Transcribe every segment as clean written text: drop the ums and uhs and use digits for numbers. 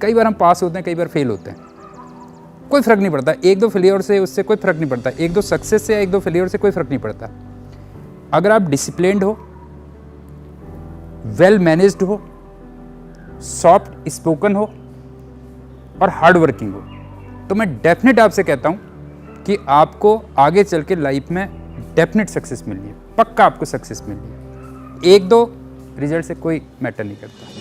कई बार हम पास होते हैं, कई बार फेल होते हैं, कोई फ़र्क नहीं पड़ता। एक दो फेलियर से उससे कोई फ़र्क नहीं पड़ता, एक दो सक्सेस से या एक दो फेलियर से कोई फ़र्क नहीं पड़ता। अगर आप डिसिप्लिन्ड हो, वेल मैनेज्ड हो, सॉफ्ट स्पोकन हो और हार्ड वर्किंग हो, तो मैं डेफिनेट आपसे कहता हूँ कि आपको आगे चल के लाइफ में डेफिनेट सक्सेस मिलनी है, पक्का आपको सक्सेस मिलनी है। एक दो रिजल्ट से कोई मैटर नहीं करता।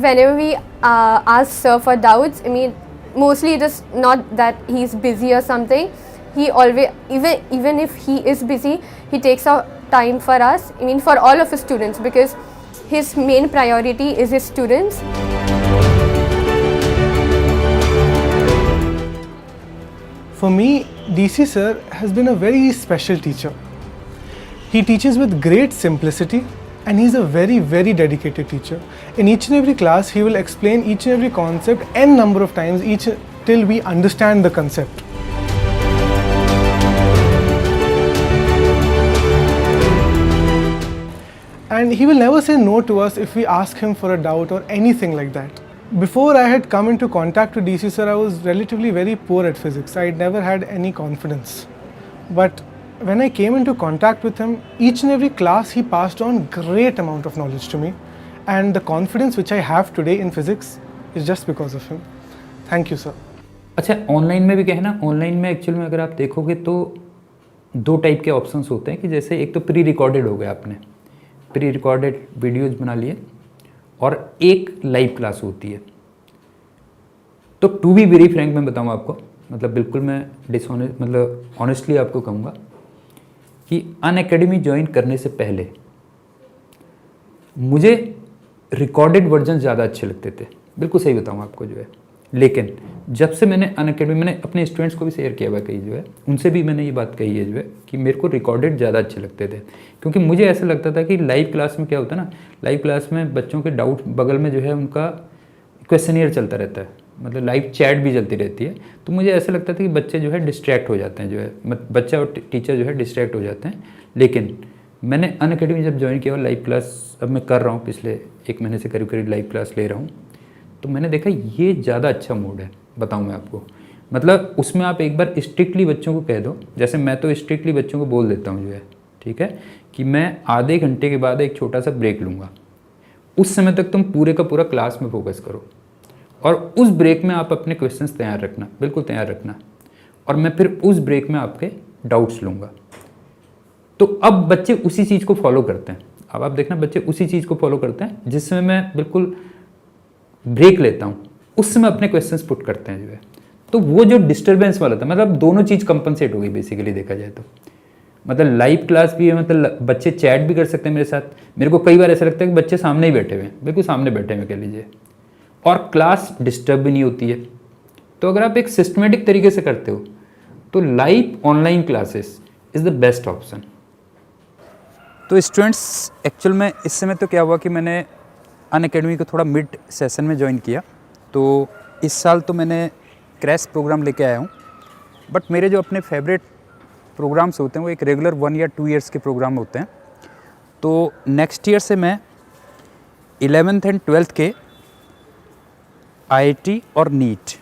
Whenever we ask sir for doubts, I mean, mostly it is not that he's busy or something. He always, even if he is busy, he takes out time for us. I mean, for all of his students, because his main priority is his students. For me, DC sir has been a very special teacher. He teaches with great simplicity and he's a very, very dedicated teacher. In each and every class, he will explain each and every concept n number of times till we understand the concept. And he will never say no to us if we ask him for a doubt or anything like that. Before I had come into contact with DC sir, I was relatively very poor at physics. I had never had any confidence. But when I came into contact with him, each and every class he passed on great amount of knowledge to me, and the confidence which I have today in physics is just because of him. Thank you sir. अच्छा, online में भी क्या है ना, online में actual में अगर आप देखोगे तो दो टाइप के ऑप्शंस होते हैं कि जैसे एक तो प्री रिकॉर्डेड हो गया, आपने प्री रिकॉर्डेड वीडियोज़ बना लिए, और एक लाइव क्लास होती है। तो टू बी वेरी फ्रैंक मैं बताऊँ आपको, मतलब बिल्कुल मैं मतलब ऑनेस्टली आपको कहूँगा कि अनअकैडमी ज्वाइन करने से पहले मुझे रिकॉर्डेड वर्जन ज़्यादा अच्छे लगते थे, बिल्कुल सही बताऊँ आपको जो है। लेकिन जब से मैंने अनअकैडमी, मैंने अपने स्टूडेंट्स को भी शेयर किया हुआ कहीं जो है, उनसे भी मैंने ये बात कही है जो है कि मेरे को रिकॉर्डेड ज़्यादा अच्छे लगते थे, क्योंकि मुझे ऐसा लगता था कि लाइव क्लास में क्या होता है ना, लाइव क्लास में बच्चों के डाउट बगल में जो है उनका क्वेश्चनियर चलता रहता है, मतलब लाइव चैट भी चलती रहती है। तो मुझे ऐसा लगता था कि बच्चे जो है डिस्ट्रैक्ट हो जाते हैं, जो है बच्चा और टीचर जो है डिस्ट्रैक्ट हो जाते हैं। लेकिन मैंने अनअकैडमी जब ज्वाइन किया और लाइव क्लास अब मैं कर रहा हूँ, पिछले 1 महीने से करीब करीब लाइव क्लास ले रहा हूँ, तो मैंने देखा ये ज़्यादा अच्छा मोड है। बताऊँ मैं आपको, मतलब उसमें आप एक बार स्ट्रिक्टली बच्चों को कह दो, जैसे मैं तो स्ट्रिक्टली बच्चों को बोल देता हूँ जो है, ठीक है, कि मैं आधे घंटे के बाद एक छोटा सा ब्रेक लूँगा, उस समय तक तुम पूरे का पूरा क्लास में फोकस करो, और उस ब्रेक में आप अपने क्वेश्चंस तैयार रखना, बिल्कुल तैयार रखना, और मैं फिर उस ब्रेक में आपके डाउट्स लूँगा। तो अब बच्चे उसी चीज़ को फॉलो करते हैं। अब आप देखना, बच्चे उसी चीज़ को फॉलो करते हैं, जिस समय मैं बिल्कुल ब्रेक लेता हूँ उस समय अपने क्वेश्चंस पुट करते हैं जो है। तो वो जो डिस्टर्बेंस वाला था, मतलब दोनों चीज़ कंपनसेट हो गई बेसिकली देखा जाए तो। मतलब लाइव क्लास भी है, मतलब बच्चे चैट भी कर सकते हैं मेरे साथ। मेरे को कई बार ऐसा लगता है कि बच्चे सामने ही बैठे हुए हैं, बिल्कुल सामने बैठे हुए कह लीजिए, और क्लास डिस्टर्ब भी नहीं होती है। तो अगर आप एक सिस्टमेटिक तरीके से करते हो तो live online classes is the best option. तो स्टूडेंट्स, एक्चुअल में इस समय तो क्या हुआ कि मैंने अनअकैडमी को थोड़ा मिड सेशन में ज्वाइन किया, तो इस साल तो मैंने क्रैश प्रोग्राम लेके आया हूँ। बट मेरे जो अपने फेवरेट प्रोग्राम्स होते हैं वो एक रेगुलर 1 या 2 ईयर्स के प्रोग्राम होते हैं। तो नेक्स्ट ईयर से मैं 11th एंड 12th के IIT और नीट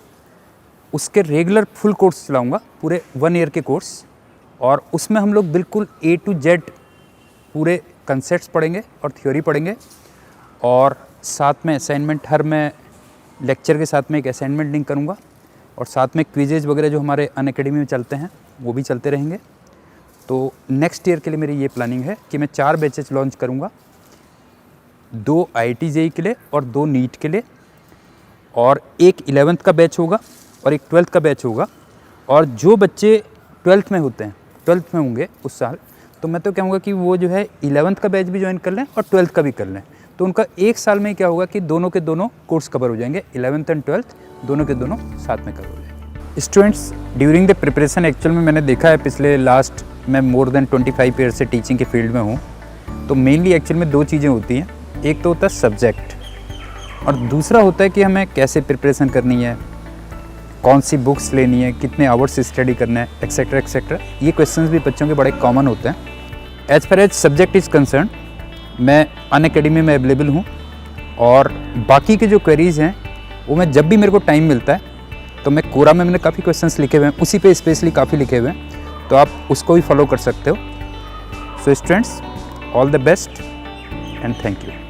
उसके रेगुलर फुल कोर्स चलाऊँगा, पूरे 1 ईयर के कोर्स, और उसमें हम लोग बिल्कुल A to Z पूरे कंसेप्ट्स पढ़ेंगे और थ्योरी पढ़ेंगे, और साथ में असाइनमेंट, हर मैं लेक्चर के साथ में एक असाइनमेंट लिंक करूँगा, और साथ में क्विजेज वगैरह जो हमारे अनअकैडमी में चलते हैं वो भी चलते रहेंगे। तो नेक्स्ट ईयर के लिए मेरी ये प्लानिंग है कि मैं 4 बैचेज लॉन्च करूँगा, 2 IIT JEE के लिए और 2 नीट के लिए, और एक 11th का बैच होगा और एक 12th का बैच होगा। और जो बच्चे 12th में होते हैं, 12th में होंगे उस साल, तो मैं तो कहूँगा कि वो जो है 11th का बैच भी ज्वाइन कर लें और 12th का भी कर लें। तो उनका एक साल में क्या होगा कि दोनों के दोनों कोर्स कवर हो जाएंगे, 11th एंड 12th दोनों के दोनों साथ में कवर हो जाएंगे। Students during the preparation actual में मैंने देखा है पिछले लास्ट मैं मोर देन 25 ईयर से टीचिंग के फील्ड में हूँ, तो मेनली एक्चुअल में दो चीज़ें होती हैं, एक तो होता है सब्जेक्ट और दूसरा होता है कि हमें कैसे प्रिपरेशन करनी है, कौन सी बुक्स लेनी है, कितने आवर्स स्टडी करना है, एक्सेट्रा एक्सेट्रा। ये क्वेश्चंस भी बच्चों के बड़े कॉमन होते हैं। As far as subject is concern मैं अनअकैडमी में अवेलेबल हूँ और बाकी के जो क्वेरीज़ हैं वो मैं जब भी मेरे को टाइम मिलता है तो मैं कोरा में मैंने काफ़ी क्वेश्चंस लिखे हुए हैं, उसी पे स्पेशली काफ़ी लिखे हुए हैं, तो आप उसको भी फॉलो कर सकते हो। So students all the best and thank you.